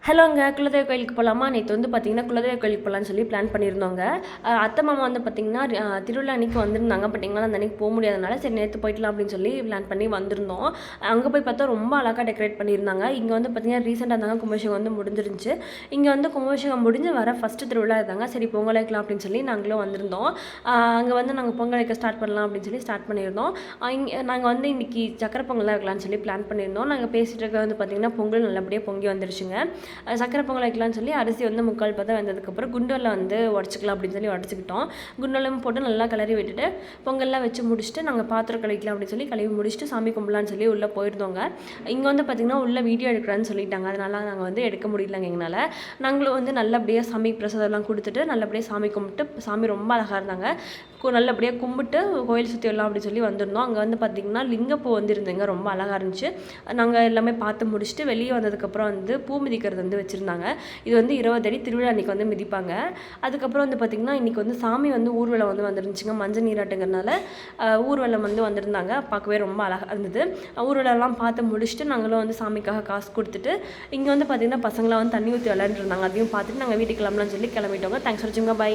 ஹலோங்க, குலதெய்வ கோயிலுக்கு போகலாமா? நேற்று வந்து பார்த்திங்கன்னா குலதெய்வ கோயிலுக்கு போகலான்னு சொல்லி பிளான் பண்ணியிருந்தோங்க. அத்தை மாமா வந்து பார்த்திங்கன்னா திருவிழா அன்றைக்கி வந்திருந்தாங்க. பட் எங்களால் அந்த அன்றைக்கி போக முடியாதனால சரி நேற்று போய்க்கலாம் அப்படின்னு சொல்லி பிளான் பண்ணி வந்திருந்தோம். அங்கே போய் பார்த்தா ரொம்ப அழகாக டெக்கரேட் பண்ணியிருந்தாங்க. இங்கே வந்து பார்த்திங்கன்னா ரீசெண்டாக இருந்தாங்க கும்பாபிஷேகம் வந்து முடிஞ்சிருந்துச்சு. இங்கே வந்து கும்பாபிஷேகம் முடிஞ்சு வர ஃபஸ்ட்டு திருவிழா இருந்தாங்க. சரி பொங்கல் வைக்கலாம் அப்படின்னு சொல்லி நாங்களும் வந்திருந்தோம். அங்கே வந்து நாங்கள் பொங்கல் வைக்க ஸ்டார்ட் பண்ணலாம் அப்படின்னு சொல்லி ஸ்டார்ட் பண்ணியிருந்தோம். இங்கே நாங்கள் வந்து இன்றைக்கி சக்கரை பொங்கலாக இருக்கலாம்னு சொல்லி பிளான் பண்ணியிருந்தோம். நாங்கள் பேசிகிட்டு இருக்க வந்து பார்த்திங்கன்னா பொங்கல் நல்லபடியாக பொங்கி வந்துருச்சுங்க. சக்கரை பொங்கல் வைக்கலாம்னு சொல்லி அரிசி வந்து முக்கால் பதம் வந்ததுக்கப்புறம் குண்டலில் வந்து உடச்சிக்கலாம் அப்படின்னு சொல்லி உடச்சிக்கிட்டோம். குண்டலும் போட்டு நல்லா கிளறி விட்டுட்டு பொங்கல்லாம் வச்சு முடிச்சுட்டு நாங்கள் பாத்திரம் கழிக்கலாம் அப்படின்னு சொல்லி கழுவி முடிச்சுட்டு சாமி கும்பலான்னு சொல்லி உள்ளே போயிருந்தோங்க. இங்கே வந்து பார்த்திங்கன்னா உள்ளே வீடியோ எடுக்கிறேன்னு சொல்லிட்டாங்க. அதனால நாங்கள் வந்து எடுக்க முடியலங்க எங்களால். நாங்களும் வந்து நல்லபடியாக சாமி பிரசாதம்லாம் கொடுத்துட்டு நல்லபடியாக சாமி கும்பிட்டு சாமி ரொம்ப அழகாக இருந்தாங்க. நல்லபடியாக கும்பிட்டு கோயில் சுற்றி வரலாம் அப்படின்னு சொல்லி வந்திருந்தோம். அங்கே வந்து பார்த்திங்கன்னா லிங்கப்பூ வந்துருந்துங்க, ரொம்ப அழகாக இருந்துச்சு. நாங்கள் எல்லாமே பார்த்து முடிச்சுட்டு வெளியே வந்ததுக்கப்புறம் வந்து பூ மிதிக்கிறது வந்து வச்சுருந்தாங்க. இது வந்து 20 அடி திருவிழா அன்றைக்கி வந்து மிதிப்பாங்க. அதுக்கப்புறம் வந்து பார்த்திங்கன்னா இன்றைக்கி வந்து சாமி வந்து ஊர்வலம் வந்து வந்துருந்துச்சுங்க. மஞ்சள் நீராட்டுங்கிறனால ஊர்வலம் வந்து வந்திருந்தாங்க. பார்க்கவே ரொம்ப அழகாக இருந்தது. ஊர்வலம்லாம் பார்த்து முடிச்சுட்டு நாங்களும் வந்து சாமிக்காக காசு கொடுத்துட்டு இங்கே வந்து பார்த்திங்கன்னா பசங்களாம் வந்து தண்ணி ஊற்றி விளையாண்டுருந்தாங்க. அதையும் பார்த்துட்டு நாங்கள் வீட்டுக்கு கிளம்பலாம்னு சொல்லி கிளம்பிட்டோங்க. தேங்க்ஸ் ஃபார் வாட்சிங். பை.